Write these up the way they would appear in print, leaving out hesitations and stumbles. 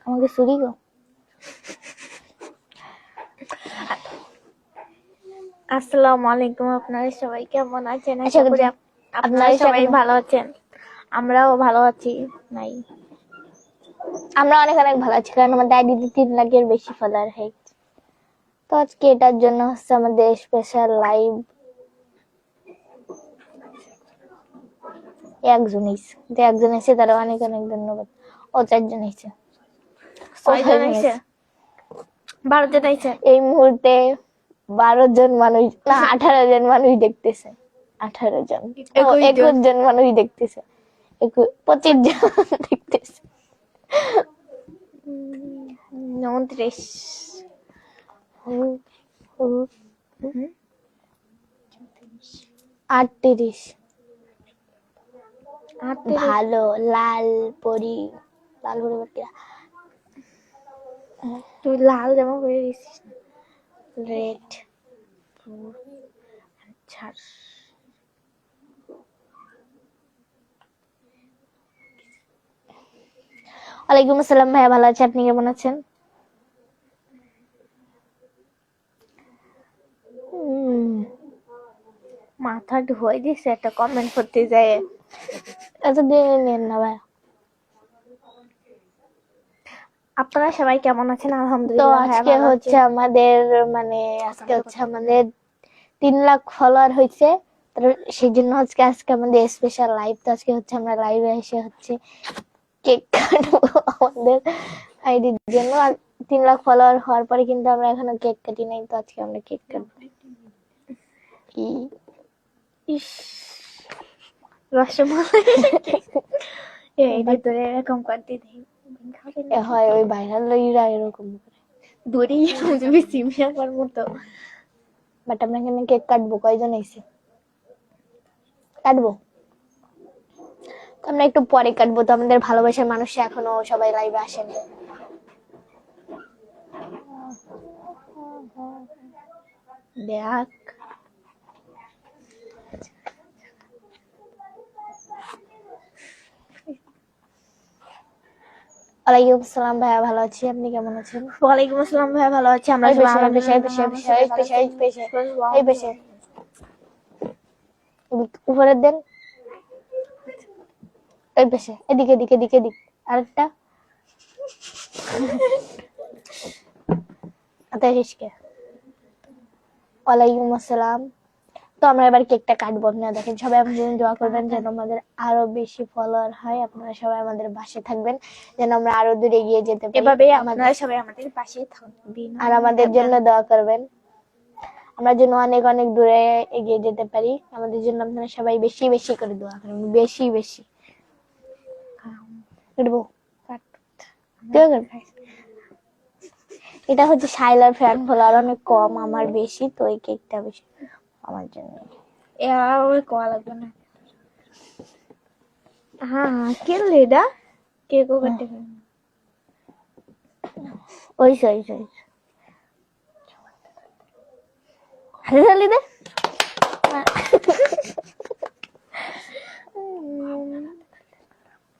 আমাকে চুরি গো। আসসালামু আলাইকুম, আপনারা সবাই কেমন আছেন? আশা আশা করি করি আপনারা সবাই ভালো আছেন। আমরাও ভালো আছি। নাই আমরা অনেক অনেক ভালো আছি, কারণ আমাদের আইডিতে 3 লাখের বেশি ফলোয়ার হয়ে গেছে। তো আজকে এটার জন্য হচ্ছে আমাদের স্পেশাল লাইভ। একজন এসে তারা অনেক অনেক ধন্যবাদ। ও 4 জন এসে, 6 জন আইছে, 12 জন আইছে। এই মুহূর্তে 12 জন মানুষ না 18 জন মানুষ দেখতেছে। 18 জন 21 জন মানুষ দেখতেছে, 25 জন দেখতেছে, 29 38 38 ভালো। লাল পরি বাকিরা তুই লাল জামা পরে দিছিস, রেড। আচ্ছা ওয়ালাইকুম আসসালাম ভাইয়া, ভালো আছি, আপনি কেমন আছেন? মাথা ধুয়ে দিছে একটা কমেন্ট করতে যায়। এত দিন নেন না ভাইয়া। আপনারা সবাই কেমন আছেন? তো আলহামদুলিল্লাহ আজকে হচ্ছে আমাদের আজকে হচ্ছে আমাদের 3 লাখ ফলোয়ার হয়েছে, সেই জন্য আজকে আমাদের স্পেশাল লাইভ। তো আজকে হচ্ছে আমরা লাইভে এসে হচ্ছে কেক কাটবো আমাদের আইডির জন্য। আর 3 লাখ ফলোয়ার হওয়ার পরে কিন্তু আমরা এখনো কেক কাটি নাই, তো আজকে আমরা কেক কাটবো। কি ইস, রসমালাই এই ভিতরে এরকম করতে দেই হয়, ওই ভাইরাল লইরা এরকম করে দড়ি তুমি সিমিয়া কর মতো। বাট আমরা এখানে কেক কাটবো। কয়জন এসে কাটবো? তো আমরা একটু পরে কাটবো। তো আমাদের ভালোবাসার মানুষ এখনো সবাই লাইভে আসেনি। দেখ ওয়ালাইকুম আসসালাম ভাইয়া, ভালো আছি, আপনি কেমন আছেন? ওয়ালাইকুম আসসালাম ভাইয়া, ভালো আছি। আমরা এই সবাই পেশে উপরে দেন, এই পেশে, এদিকে এদিকে এদিকে এদিক আরেকটা ওয়ালাইকুম আসসালাম। তো আমরা এবার কেকটা কাটবো। আপনারা দেখেন, সবাই আমাদের জন্য দোয়া করবেন যেন আমাদের আরো বেশি ফলোয়ার হয়। আপনারা সবাই আমাদের পাশে থাকবেন যেন আমরা আরো দূরে এগিয়ে যেতে পারি। এভাবে আপনারা সবাই আমাদের পাশে থাকবেন আর আমাদের জন্য দোয়া করবেন, আমরা যেন অনেক অনেক দূরে এগিয়ে যেতে পারি। আমাদের জন্য আপনারা সবাই বেশি বেশি করে দোয়া করবেন, বেশি বেশি। এটা হচ্ছে শাইলার ফ্যান ফলোয়ার অনেক কম, আমার বেশি, তো এই কেকটা বেশি আমার জন্য। ওই কোয়া লাগবে না। হ্যাঁ কে লেডা কেকও কাটতে পারে। ওই হালি দে।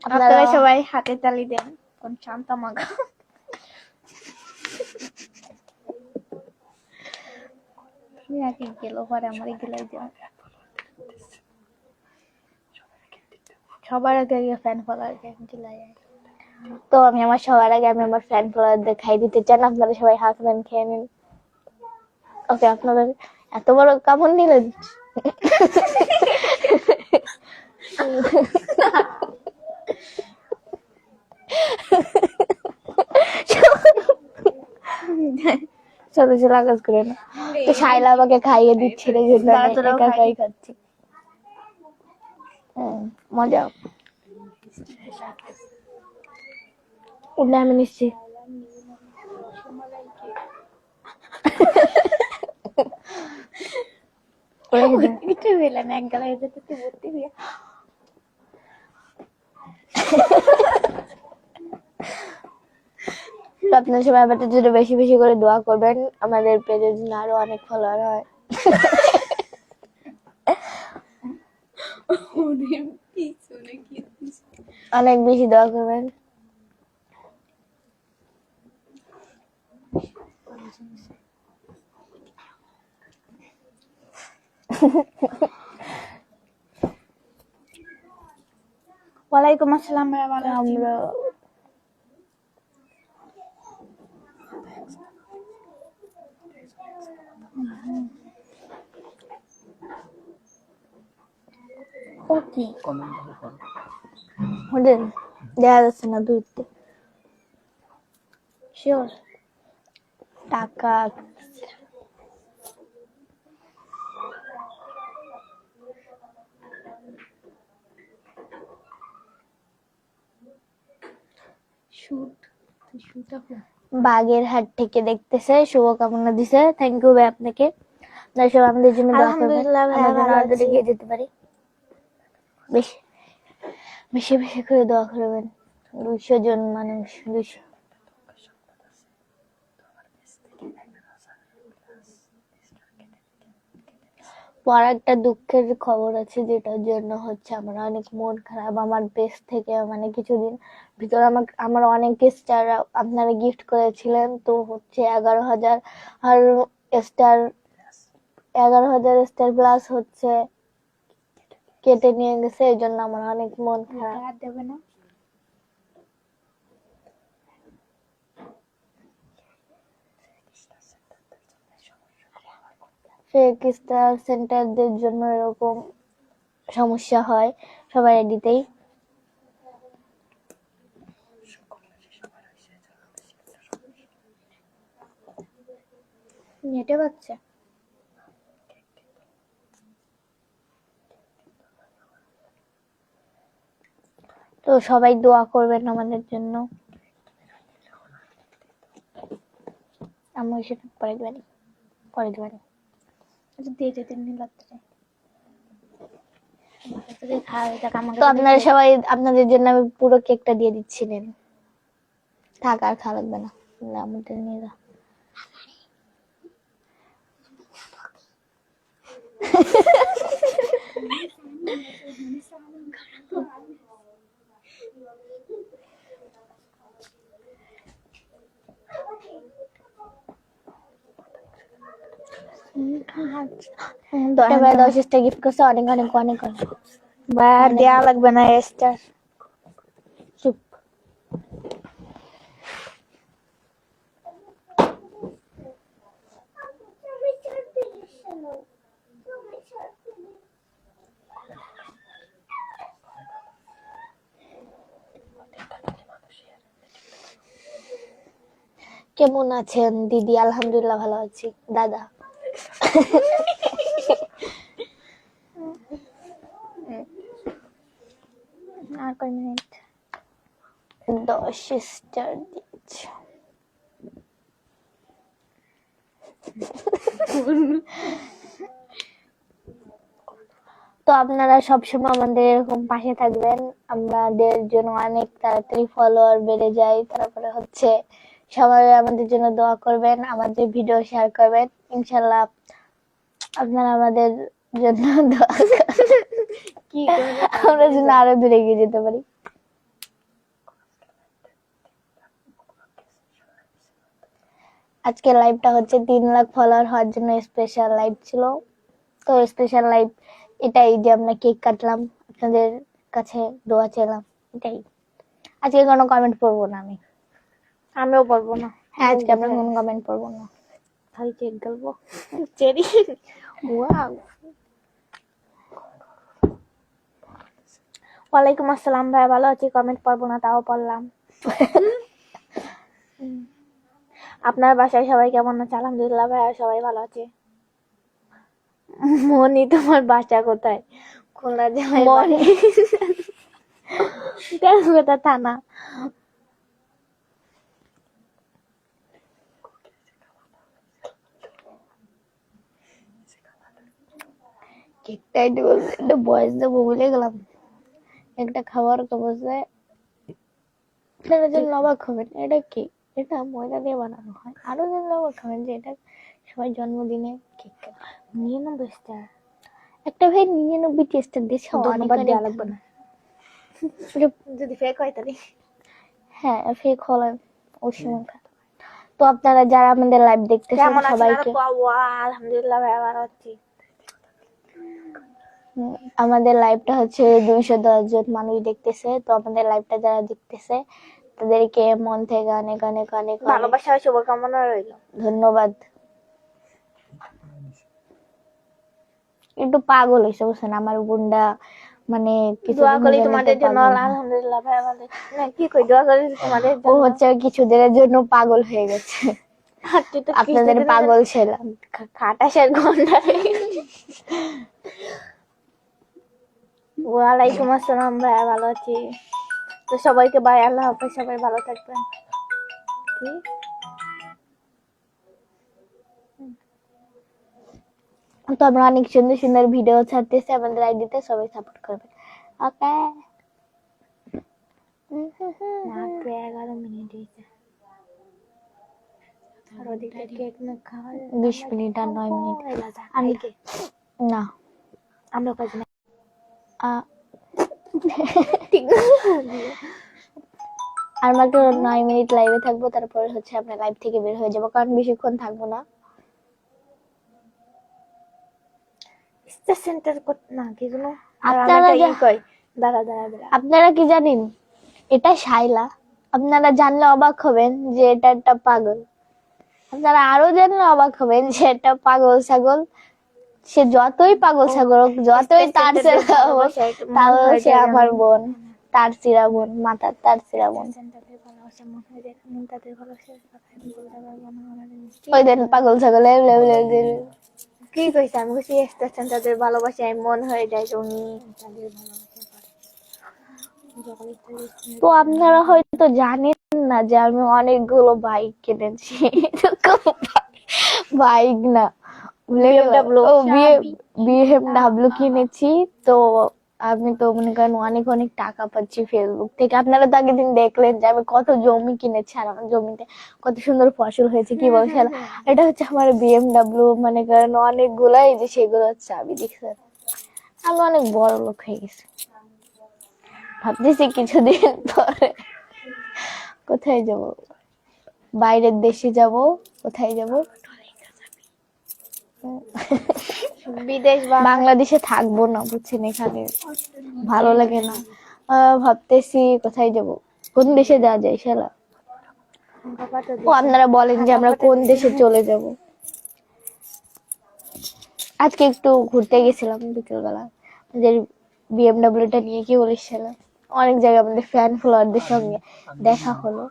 আপনারা সবাই হাতে তালি দেন। কোন শান্ত মাগা আগে গেল পরে আমারই গেলাই দেন। সবার আগে ফ্যান ফলোয়ার গেলাই। তো আমি আমার সবার আগে আমি আমার ফ্যান ফলোয়ার দেখাই দিতে চান। আপনারা সবাই হাসবেন, খেয়ে নিন। ওকে, আপনাদের এত বড় কামড় নিলেন। ছোট ছোট আকাশ করে না। তো শাইলা আমাকে খাইয়ে দিচ্ছে, এই জন্য আমি একা একাই খাচ্ছি। মজা ওটা আমি নিচ্ছি। আপনার সবাই আমাদের জন্য বেশি বেশি করে দোয়া করবেন, আমাদের পেজের জন্য আরো অনেক ফলোয়ার হয়। অনেক বেশি দোয়া করবেন। ওয়ালাইকুম আসসালাম ভাইয়া, ভালো আছি। আমরা ও কি ওদের দেখা যাচ্ছে না দূরতে শিওর? টাকা বাগেরহাট থেকে দেখতেছে, শুভকামনা দিছে, থ্যাংক ইউ ভাই আপনাকে। দর্শক আমাদের জন্য দোয়া করবেন, আলহামদুলিল্লাহ ভাইয়া, আমরা যেন ভালো আরো দূরে আছি। এগিয়ে যেতে পারি। বেশি বেশি বেশি করে দোয়া করবেন। 200 জন মানুষ, 200। পর একটা দুঃখের খবর আছে, যেটার জন্য হচ্ছে আমার অনেক মন খারাপ। আমার পেজ থেকে মানে কিছুদিন ভিতরে আমার অনেক স্টার আপনারা গিফট করেছিলেন, তো হচ্ছে 11,000 আর স্টার 11,000 স্টার প্লাস হচ্ছে কেটে নিয়ে গেছে, এই জন্য আমার অনেক মন খারাপ। আর দেবে না? ফেক স্টার সেন্টারদের জন্য এরকম সমস্যা হয় সবার আইডিতেই। নেটে পাচ্ছে? তো সবাই দোয়া করবেন আমাদের জন্য। আমি সেটা পরে দিবানি, পরে দিবানি। আচ্ছা দিয়ে যেতে দিন রাত্রে খাওয়া যাক। তো আপনারা সবাই, আপনাদের জন্য আমি পুরো কেকটা দিয়ে দিচ্ছিলেন। থাক আর খাওয়া লাগবে না, আমাদের নিয়ে যা। ভাই 10টা গিফট করছে, অনেক অনেক অনেক অনেক। ভাইয়া দেয়া লাগবে না স্টার। চুপ। কেমন আছেন দিদি? আলহামদুলিল্লাহ ভালো আছি। দাদা আর কয় মিনিট? 10 স্টার দিচ্ছি। তো আপনারা সবসময় আমাদের এরকম পাশে থাকবেন, আমাদের জন্য অনেক তাড়াতাড়ি ফলোয়ার বেড়ে যায়। তারপরে হচ্ছে সবাই আমাদের জন্য দোয়া করবেন, আমাদের ভিডিও শেয়ার করবেন। ইনশাল্লাহ আপনারা আমাদের জন্য দোয়া করবেন, কি আমরা যেন আরো দূরে এগিয়ে যেতে পারি। আজকে লাইভটা হচ্ছে 3 লাখ ফলোয়ার হওয়ার জন্য স্পেশাল লাইভ ছিল। তো স্পেশাল লাইভ এটাই যে আমরা কেক কাটলাম, আপনাদের কাছে দোয়া চাইলাম, এটাই। আজকে কোনো কমেন্ট পড়বো না আমি। আমিও পারবো না। হ্যাঁ, আজকে আমরা কোনো কমেন্ট পড়বো না, খালি কেক গেলবো। Cherry wow. ওয়ালাইকুম আসসালাম ভাই, ভালো আছি। কমেন্ট পড়বো না তাও পড়লাম। আপনার বাসায় সবাই কেমন আছে? আলহামদুলিল্লাহ ভাইয়া, সবাই ভালো আছে। মনি, তোমার বাসা কোথায়? খুলনা জেলায় বাড়ি। তেজগাঁও থানা। কেকটা একটা বয়স দেবো ভুলে গেলাম। একটা খাবার বসে আপনারা যেন অবাক হবেন, এটা কি? এটা ময়দা দিয়ে বানানো হয়। আরো যেন অবাক হবেন যে এটা সবাই জন্মদিনে কেক কাটে। 99 স্টার। একটা ভাই 99টি স্টার দিয়েছে, অনেক ধন্যবাদ অনেক দেওয়া লাগবে না। ধন্যবাদ। যদি ফেক হয় তাহলে। হ্যাঁ, ফেক হলে ওর সময় খারাপ। তো আপনারা যারা আমাদের লাইভ দেখতেছেন কেমন আছেন? সবাইকে আলহামদুলিল্লাহ ভাই ভালো আছি। আমাদের লাইভটা হচ্ছে 210 জন মানুষ দেখতেছে। তো আমাদের লাইভটা যারা দেখতেছে তাদেরকে মন থেকে অনেক অনেক অনেক অনেক ভালোবাসা ও শুভকামনা রইল। ধন্যবাদ। একটু পাগল হয়েছে বুঝছেন আমার বোনটা, মানে দোয়া কিছুদিনের করি জন্য তোমাদের তো জন্য। পাগল। আলহামদুলিল্লাহ ভাই ভালো। না কি কই, দোয়া করি তোমাদের ও জন্য। হচ্ছে কিছুদিনের জন্য পাগল হয়ে গেছে। আর তুই তো আপনাদের পাগল ছিলাম। খাটাসের গন্ডা। ওয়ালাইকুম আসসালাম ভাই, ভালো আছি। তো সবাইকে বাই, আল্লাহ হাফেজ, সবাই ভালো থাকবেন। কি তো আমরা অনেক সুন্দর সুন্দর ভিডিও ছাড়তেছি আমাদের আইডিতে, সবাই সাপোর্ট করবেন। ওকে, মাত্র 11 মিনিট হয়েছে। আর ওদিকে কেক না খাওয়া 20 মিনিট আর 9 মিনিট। আমি না আমরা কজন আ- ঠিক না। আর মাত্র 9 মিনিট লাইভে থাকবো, তারপরে হচ্ছে আমরা লাইভ থেকে বের হয়ে যাবো, কারণ বেশিক্ষণ থাকবো না। সেন্টার না কি যেন আপনারা আপনারা কি জানেন এটা শাইলা? আপনারা জানলে অবাক হবেন যে এটা একটা পাগল। আপনারা আরো জানলে অবাক হবেন যে এটা পাগল ছাগল। সে যতই পাগল ছাগল হোক, যতই তার ছেড়া হোক, তাও সে আমার বোন, তার চিরা বোন, মাথার তার চিরা বোন। ওই দেন পাগল ছাগল কি কইছে? আমি কইছি এসতেছেন তাদের ভালোবাসায় মন হয়ে যায় তুমি তাদের তো আপনারা হয়তো জানেন না যে আমি অনেকগুলো বাইক কিনেছি। বাইক না, বিএমডব্লিউ কিনেছি। তো আমি তো মনে করেন অনেক অনেক টাকা পাচ্ছি ফেসবুক থেকে। আপনারা তো আগের দিন দেখলেন যে আমি কত জমি কিনেছি, আর আমার জমিতে কত সুন্দর ফসল হয়েছে, কি বলছেন। এটা হচ্ছে আমার বিএমডব্লিউ, মনে করেন অনেকগুলাই, যে সেগুলো হচ্ছে আমি দেখছেন। আমি অনেক বড় লোক হয়ে গেছি। ভাবতেছি কিছুদিন পরে কোথায় যাব, বাইরের দেশে যাব, কোথায় যাব, বিদেশ বা বাংলাদেশে থাকবো না বুঝছেন, এখানে ভালো লাগে না। ভাবতেছি কোথায় যাব, কোন দেশে যাওয়া যায় শালা। ও আপনারা বলেন যে আমরা কোন দেশে চলে যাব। আজকে একটু ঘুরতে গেছিলাম বিকেলবেলা, আমাদের বিএমডব্লিউটা নিয়ে, কি বলিস শালা। অনেক জায়গায় আমাদের ফ্যান ফলোয়ারদের সঙ্গে দেখা হলো,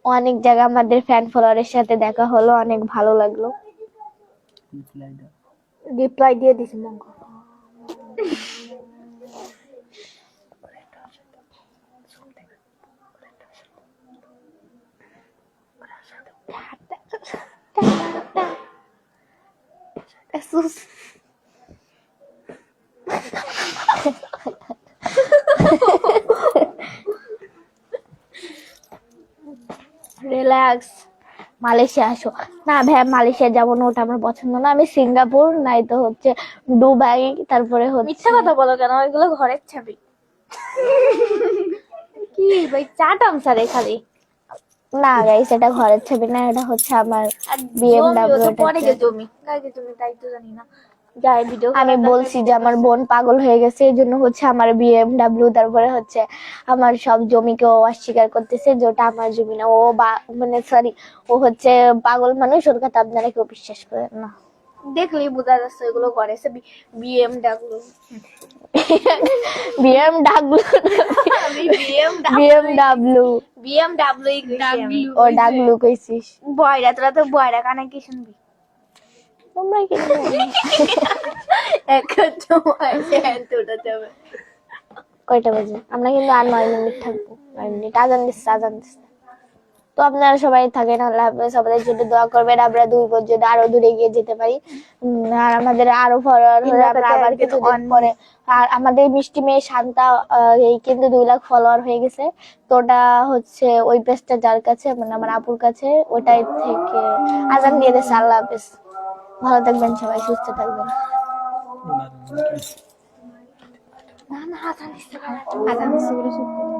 অনেক জায়গা আমাদের ফ্যান ফলোয়ারের সাথে দেখা হলো, অনেক ভালো লাগলো। রিপ্লাই দিয়ে দিছি মঙ্গ। রিল্যাক্স। মালয়েশিয়া আসো না ভাই, মালয়েশিয়া যাবো না, ওটা আমার পছন্দ না। আমি সিঙ্গাপুর নাই তো হচ্ছে দুবাই, তারপরে হচ্ছে মিথ্যা কথা বলো কেন? ওইগুলো ঘরের ছবি। কি ভাই চাটাম সারে খালি। না গাইস, এটা ঘরের ছবি না, এটা হচ্ছে আমার বিএমডব্লিউ। পরে যে জমি গাইছে তুমি তাই তো জানি না। যাই ভিডিও আমি বলছি যে আমার বোন পাগল হয়ে গেছে, এই জন্য হচ্ছে আমার বিএমডব্লিউ, তারপরে হচ্ছে আমার সব জমিকে ও অস্বীকার করতেছে যে ওটা আমার জমি না। ও মানে সরি, ও হচ্ছে পাগল মানুষ, ওর কথা আপনারা কেউ বিশ্বাস করেন না। দেখলেই বোঝা যাচ্ছে এগুলো ঘরে বিএমডব্লিউ। বিএমডব্লিউ বিএমডব্লিউ ও ডাগলু কইছিস। বয়রা তোরা তো বয়রা কানে কি শুনবি? তোমরা কি কয়টা বাজে? আমরা কিন্তু আর 9 মিনিট থাকবো। 9 মিনিট, আজান দিচ্ছে, আজান দিচ্ছে। তো আপনারা সবাই থাকেন, আল্লাহ হাফেজ। আমাদের জন্য দোয়া করবেন, আমরা দুই পর্যন্ত আরো দূরে গিয়ে যেতে পারি। আর আমাদের আরো ফলোয়ার হলে আমরা আবার কিছুদিন পরে। আর আমাদের মিষ্টি মেয়ে শান্তা, এই কিন্তু 2 লাখ ফলোয়ার হয়ে গেছে। তো ওটা হচ্ছে ওই পেজটা যার কাছে, মানে আমার আপুর কাছে, ওটাই থেকে আজান দিয়ে দিচ্ছে। আল্লাহ হাফেজ, ভালো থাকবেন সবাই, সুস্থ থাকবেন। না না আজান দিচ্ছে, আজান দিচ্ছে বলে চুপ করে।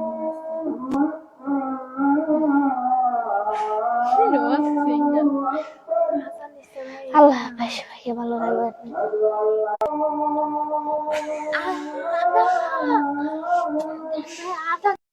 আল্লাহ হাফেজ, সবাইকে ভালো থাকবেন।